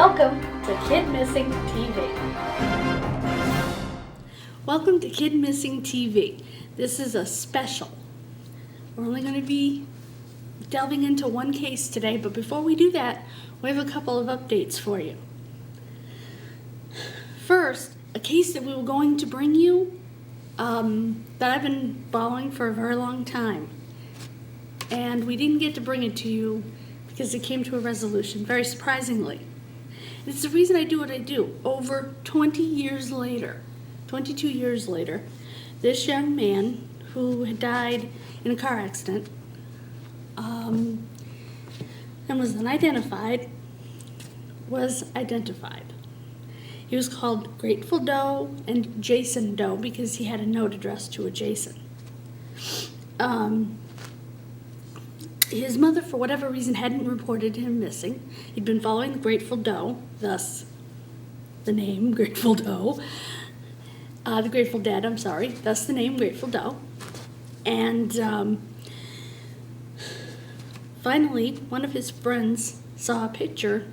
Welcome to KidMissing TV. Welcome to KidMissing TV. This is a special. We're only going to be delving into one case today, but before we do that, we have a couple of updates for you. First, a case that we were going to bring you that I've been following for a very long time. And we didn't get to bring it to you because it came to a resolution, very surprisingly. And it's the reason I do what I do. Over 20 years later, 22 years later, this young man who had died in a car accident and was unidentified was identified. He was called Grateful Doe and Jason Doe because he had a note addressed to a Jason. His mother, for whatever reason, hadn't reported him missing. He'd been following the Grateful Doe, thus the name Grateful Doe. The Grateful Dead, I'm sorry, thus the name Grateful Doe. And finally, one of his friends saw a picture,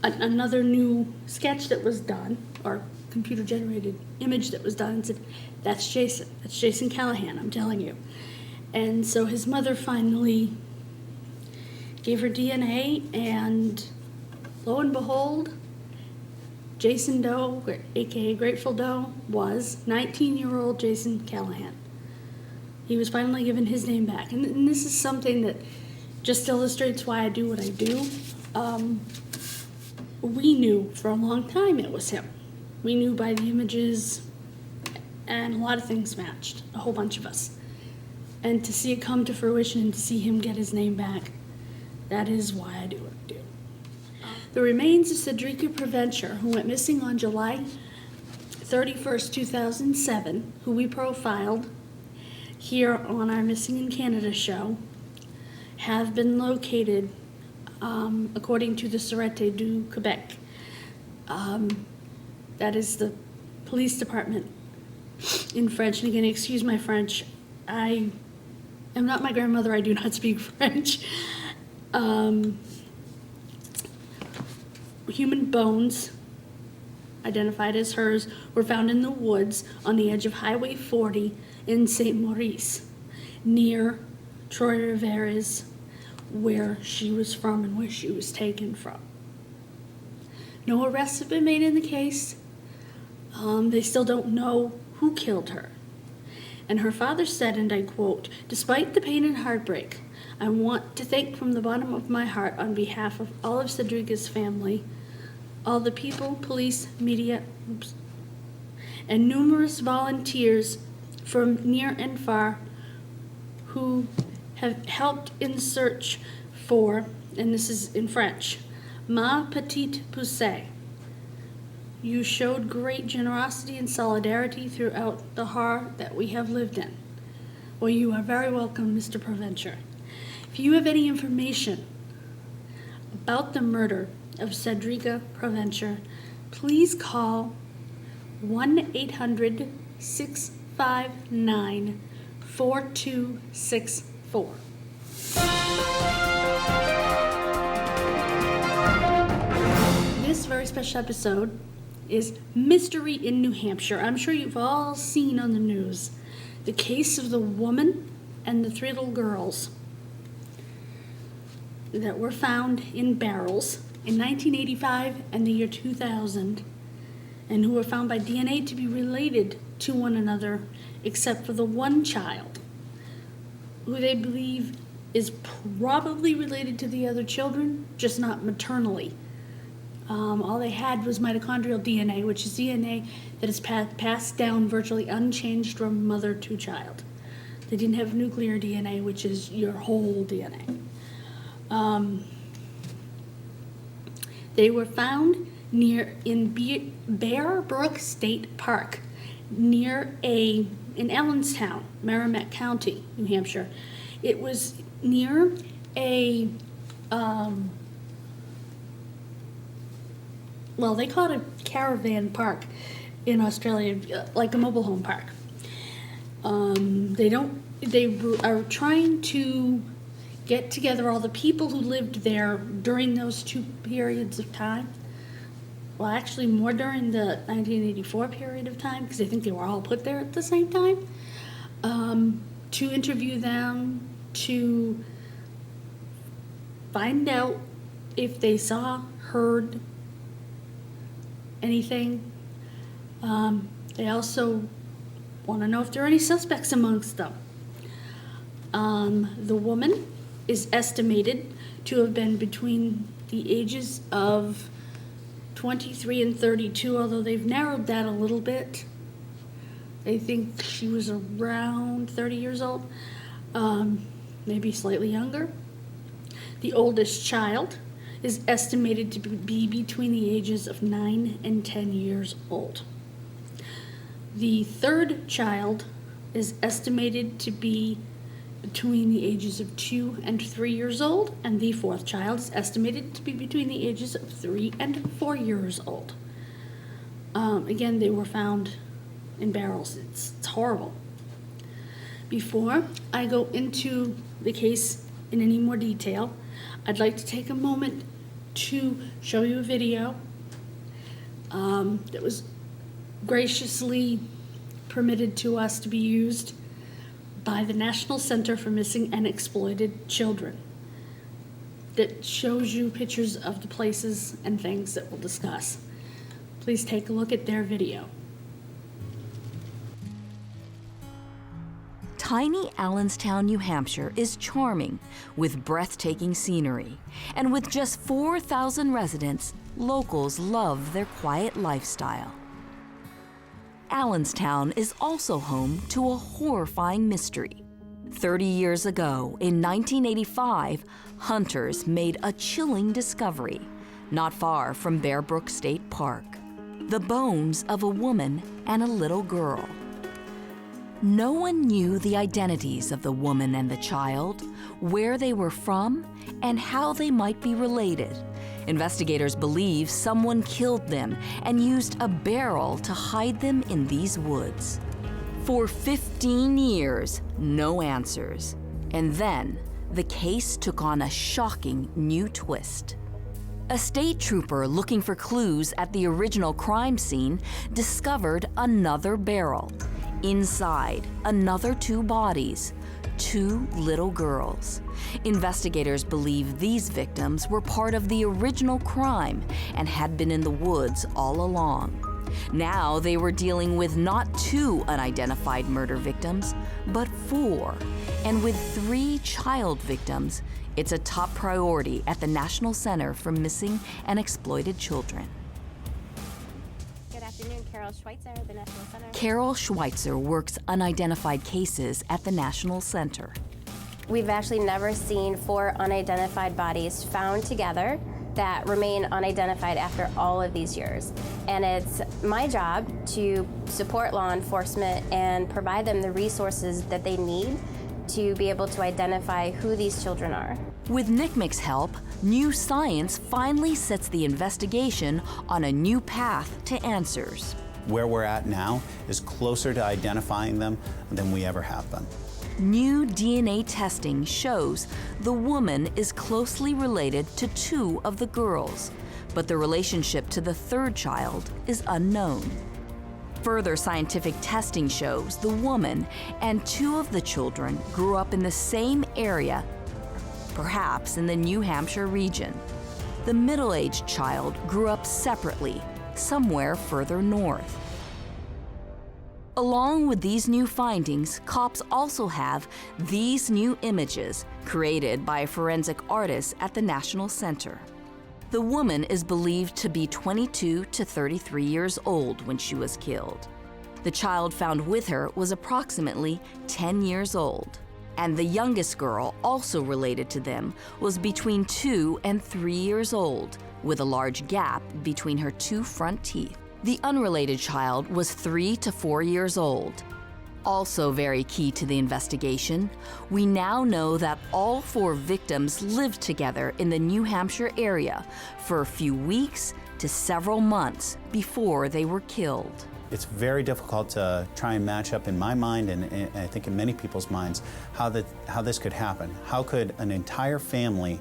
another new sketch that was done, or computer-generated image that was done, and said, that's Jason Callahan, I'm telling you. And so his mother finally gave her DNA, and lo and behold, Jason Doe, aka Grateful Doe, was 19-year-old Jason Callahan. He was finally given his name back. And this is something that just illustrates why I do what I do. We knew for a long time it was him. We knew by the images, and a lot of things matched, a whole bunch of us. And to see it come to fruition and to see him get his name back, that is why I do what I do. The remains of Cedrica Provencher, who went missing on July 31st, 2007, who we profiled here on our Missing in Canada show, have been located according to the Sûreté du Québec. That is the police department in French. And again, excuse my French. I am not my grandmother. I do not speak French. Human bones, identified as hers, were found in the woods on the edge of Highway 40 in St. Maurice, near Trois-Rivières, where she was from and where she was taken from. No arrests have been made in the case. They still don't know who killed her. And her father said, and I quote, "Despite the pain and heartbreak, I want to thank from the bottom of my heart on behalf of all of Cedrica's family, all the people, police, media, and numerous volunteers from near and far who have helped in search for," and this is in French, "ma petite poussée. You showed great generosity and solidarity throughout the horror that we have lived in." Well, you are very welcome, Mr. Provencher. If you have any information about the murder of Cedrica Provencher, please call 1-800-659-4264. This very special episode is Mystery in New Hampshire. I'm sure you've all seen on the news the case of the woman and the 3 little girls that were found in barrels in 1985 and the year 2000, and who were found by DNA to be related to one another, except for the one child, who they believe is probably related to the other children, just not maternally. All they had was mitochondrial DNA, which is DNA that is passed down virtually unchanged from mother to child. They didn't have nuclear DNA, which is your whole DNA. They were found in Bear Brook State Park, in Allenstown, Merrimack County, New Hampshire. It was near a they call it a caravan park in Australia, like a mobile home park. They are trying to get together all the people who lived there during those 2 periods of time. well, actually more during the 1984 period of time, because I think they were all put there at the same time, to interview them, to find out if they saw, heard anything. They also want to know if there are any suspects amongst them. The woman is estimated to have been between the ages of 23 and 32, although they've narrowed that a little bit. They think she was around 30 years old, maybe slightly younger. The oldest child is estimated to be between the ages of 9 and 10 years old. The third child is estimated to be between the ages of 2 and 3 years old, and the fourth child is estimated to be between the ages of 3 and 4 years old. Again, they were found in barrels. It's horrible. Before I go into the case in any more detail, I'd like to take a moment to show you a video that was graciously permitted to us to be used by the National Center for Missing and Exploited Children that shows you pictures of the places and things that we'll discuss. Please take a look at their video. Tiny Allenstown, New Hampshire is charming with breathtaking scenery, and with just 4,000 residents, locals love their quiet lifestyle. Allenstown is also home to a horrifying mystery. 30 years ago, in 1985, hunters made a chilling discovery not far from Bear Brook State Park: the bones of a woman and a little girl. No one knew the identities of the woman and the child, where they were from, and how they might be related. Investigators believe someone killed them and used a barrel to hide them in these woods. For 15 years, no answers. And then, the case took on a shocking new twist. A state trooper looking for clues at the original crime scene discovered another barrel. Inside, another 2 bodies, 2 little girls. Investigators believe these victims were part of the original crime and had been in the woods all along. Now they were dealing with not 2 unidentified murder victims, but 4. And with 3 child victims, it's a top priority at the National Center for Missing and Exploited Children. Good afternoon, Carol Schweitzer, the National Center. Carol Schweitzer works unidentified cases at the National Center. We've actually never seen 4 unidentified bodies found together that remain unidentified after all of these years. And it's my job to support law enforcement and provide them the resources that they need to be able to identify who these children are. With NCMEC's help, new science finally sets the investigation on a new path to answers. Where we're at now is closer to identifying them than we ever have been. New DNA testing shows the woman is closely related to 2 of the girls, but the relationship to the 3rd child is unknown. Further scientific testing shows the woman and 2 of the children grew up in the same area, perhaps in the New Hampshire region. The middle-aged child grew up separately, somewhere further north. Along with these new findings, cops also have these new images created by a forensic artist at the National Center. The woman is believed to be 22 to 33 years old when she was killed. The child found with her was approximately 10 years old, and the youngest girl, also related to them, was between 2 and 3 years old, with a large gap between her 2 front teeth. The unrelated child was 3 to 4 years old. Also very key to the investigation, we now know that all 4 victims lived together in the New Hampshire area for a few weeks to several months before they were killed. It's very difficult to try and match up in my mind, and I think in many people's minds, how this could happen. How could an entire family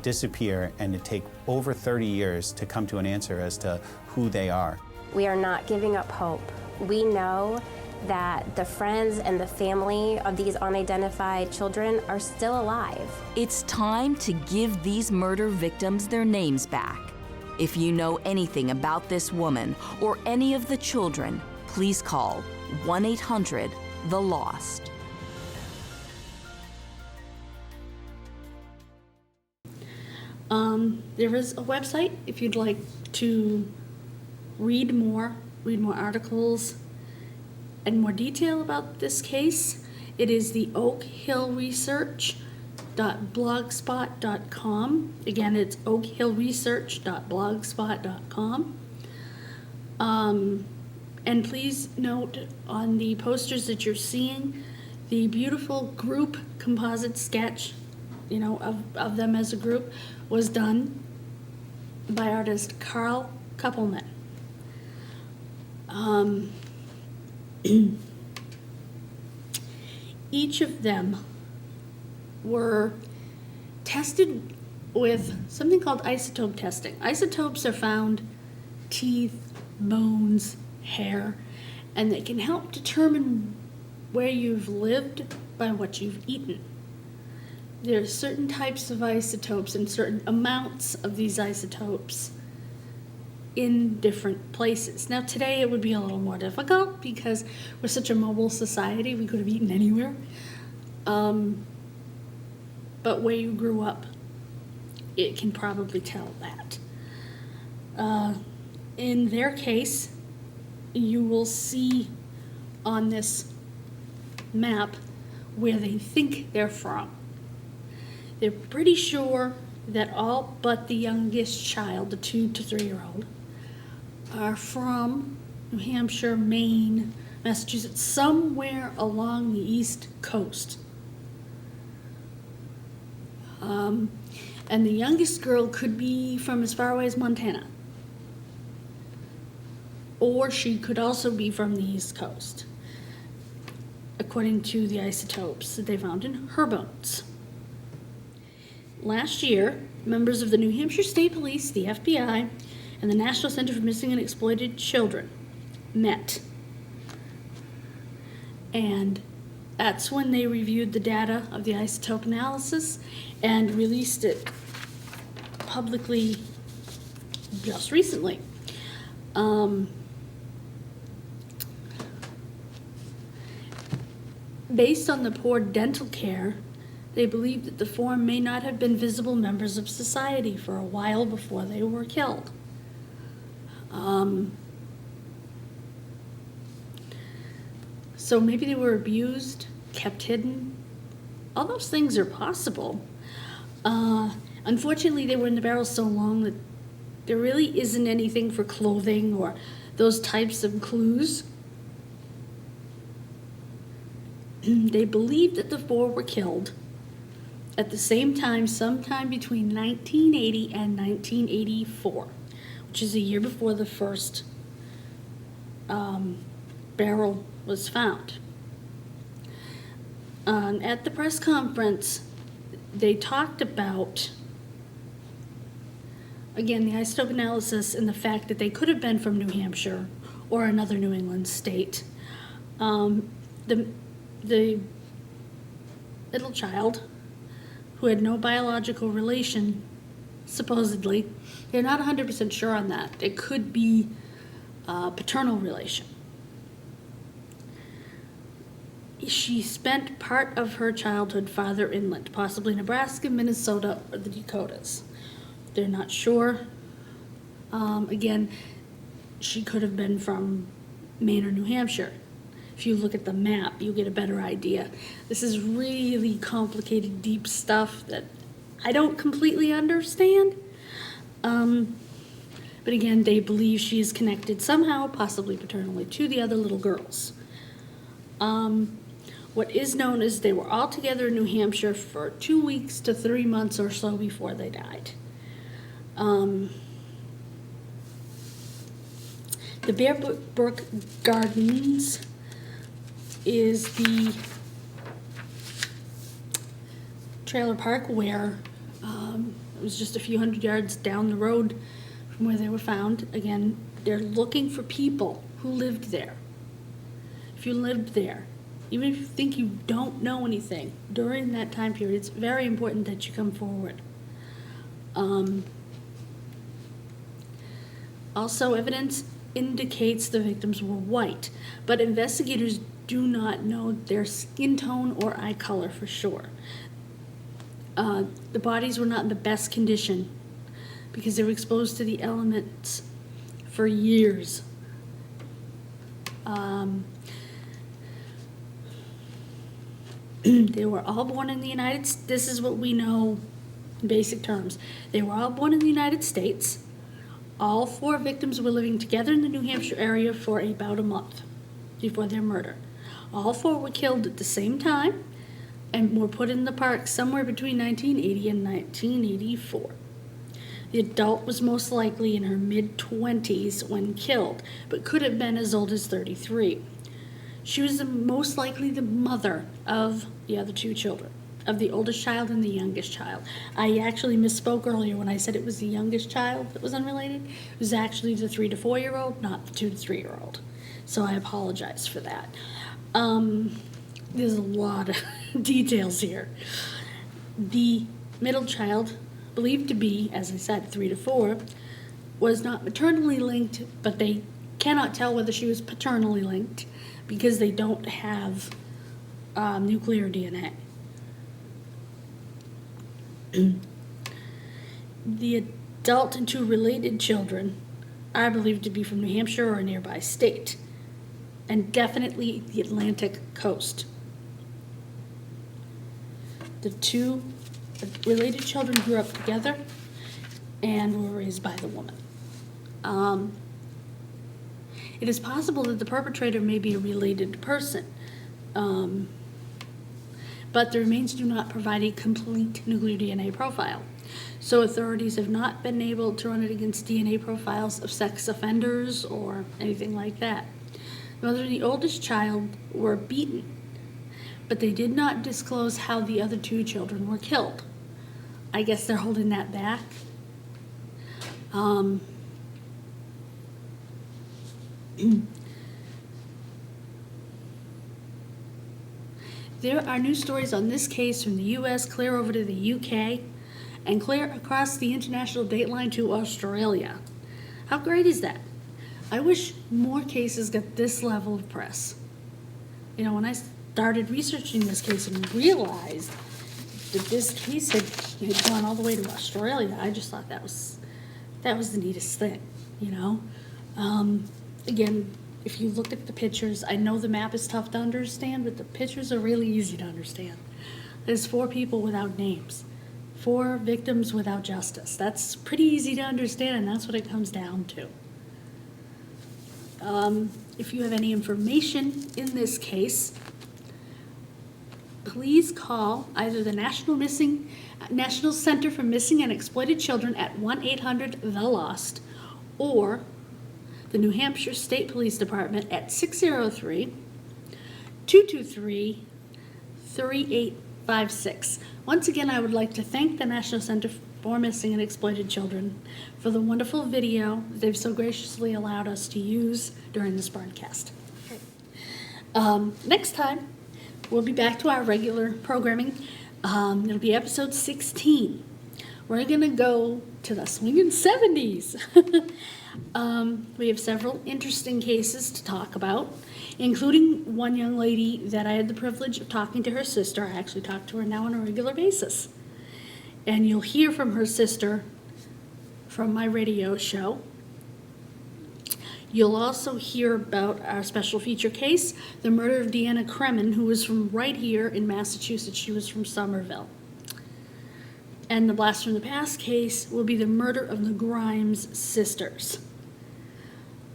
disappear and to take over 30 years to come to an answer as to who they are. We are not giving up hope. We know that the friends and the family of these unidentified children are still alive. It's time to give these murder victims their names back. If you know anything about this woman or any of the children, please call 1-800-THE-LOST. There is a website if you'd like to read more articles and more detail about this case. It is the oakhillresearch.blogspot.com. Again, it's oakhillresearch.blogspot.com. And please note on the posters that you're seeing, the beautiful group composite sketch, of them as a group was done by artist Carl Kuppelman. Each of them were tested with something called isotope testing. Isotopes are found teeth, bones, hair, and they can help determine where you've lived by what you've eaten. There are certain types of isotopes and certain amounts of these isotopes in different places. Now today it would be a little more difficult because we're such a mobile society, we could have eaten anywhere. But where you grew up, it can probably tell that. In their case, you will see on this map where they think they're from. They're pretty sure that all but the youngest child, the 2 to 3-year-old, are from New Hampshire, Maine, Massachusetts, somewhere along the East Coast. And the youngest girl could be from as far away as Montana. Or she could also be from the East Coast, according to the isotopes that they found in her bones. Last year, members of the New Hampshire State Police, the FBI, and the National Center for Missing and Exploited Children met. And that's when they reviewed the data of the isotope analysis and released it publicly just recently. Based on the poor dental care, they believe that the four may not have been visible members of society for a while before they were killed. So maybe they were abused, kept hidden. All those things are possible. Unfortunately, they were in the barrel so long that there really isn't anything for clothing or those types of clues. They believe that the four were killed at the same time, sometime between 1980 and 1984, which is a year before the first barrel was found. At the press conference, they talked about, again, the isotope analysis and the fact that they could have been from New Hampshire or another New England state. The little child, who had no biological relation, supposedly, they're not 100% sure on that. It could be paternal relation. She spent part of her childhood farther inland, possibly Nebraska, Minnesota, or the Dakotas. They're not sure. Again, she could have been from Maine or New Hampshire. If you look at the map, you'll get a better idea. This is really complicated, deep stuff that I don't completely understand. But again, they believe she is connected somehow, possibly paternally, to the other little girls. What is known is they were all together in New Hampshire for 2 weeks to 3 months or so before they died. The Bear Brook Gardens is the trailer park where It was just a few hundred yards down the road from where they were found. Again, they're looking for people who lived there. If you lived there, even if you think you don't know anything during that time period, it's very important that you come forward. Also, evidence indicates the victims were white, but investigators do not know their skin tone or eye color for sure. The bodies were not in the best condition because they were exposed to the elements for years. They were all born in the United States. This is what we know in basic terms. They were all born in the United States. All 4 victims were living together in the New Hampshire area for about a month before their murder. All 4 were killed at the same time and were put in the park somewhere between 1980 and 1984. The adult was most likely in her mid-20s when killed, but could have been as old as 33. She was most likely the mother of the other 2 children, of the oldest child and the youngest child. I actually misspoke earlier when I said it was the youngest child that was unrelated. It was actually the 3 to 4-year-old, not the 2 to 3-year-old. So I apologize for that. There's a lot of details here. The middle child, believed to be, as I said, 3 to 4, was not maternally linked, but they cannot tell whether she was paternally linked because they don't have nuclear DNA. The adult and 2 related children are believed to be from New Hampshire or a nearby state, and definitely the Atlantic coast. The 2 related children grew up together and were raised by the woman. It is possible that the perpetrator may be a related person, but the remains do not provide a complete nuclear DNA profile. So authorities have not been able to run it against DNA profiles of sex offenders or anything like that. The mother and the oldest child were beaten, but they did not disclose how the other 2 children were killed. I guess they're holding that back. There are news stories on this case from the U.S. clear over to the U.K. and clear across the international date line to Australia. How great is that? I wish more cases got this level of press. You know, when I started researching this case and realized that this case had gone all the way to Australia, I just thought that was the neatest thing, you know? Again, if you look at the pictures, I know the map is tough to understand, but the pictures are really easy to understand. There's 4 people without names, 4 victims without justice. That's pretty easy to understand, and that's what it comes down to. If you have any information in this case, please call either the National Center for Missing and Exploited Children at 1-800-THE-LOST or the New Hampshire State Police Department at 603-223-3856. Once again, I would like to thank the National Center for Missing and Exploited Children for the wonderful video they've so graciously allowed us to use during this broadcast. Next time, we'll be back to our regular programming. It'll be episode 16. We're going to go to the swinging 70s. We have several interesting cases to talk about, including one young lady that I had the privilege of talking to her sister. I actually talk to her now on a regular basis. And you'll hear from her sister from my radio show. You'll also hear about our special feature case, the murder of Deanna Kremen, who was from right here in Massachusetts. She was from Somerville. And the Blast from the Past case will be the murder of the Grimes sisters,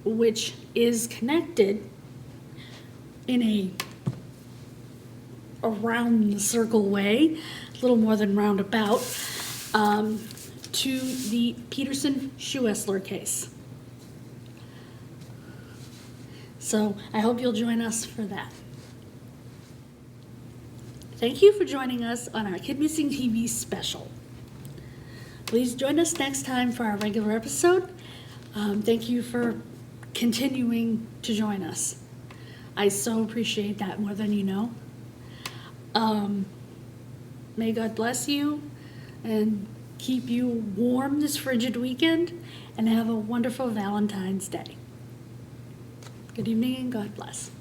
which is connected in a around the circle way, a little more than roundabout, to the Peterson Schuessler case. So I hope you'll join us for that. Thank you for joining us on our KidMissing TV special. Please join us next time for our regular episode. Thank you for continuing to join us. I so appreciate that more than you know. May God bless you and keep you warm this frigid weekend, and have a wonderful Valentine's Day. Good evening and God bless.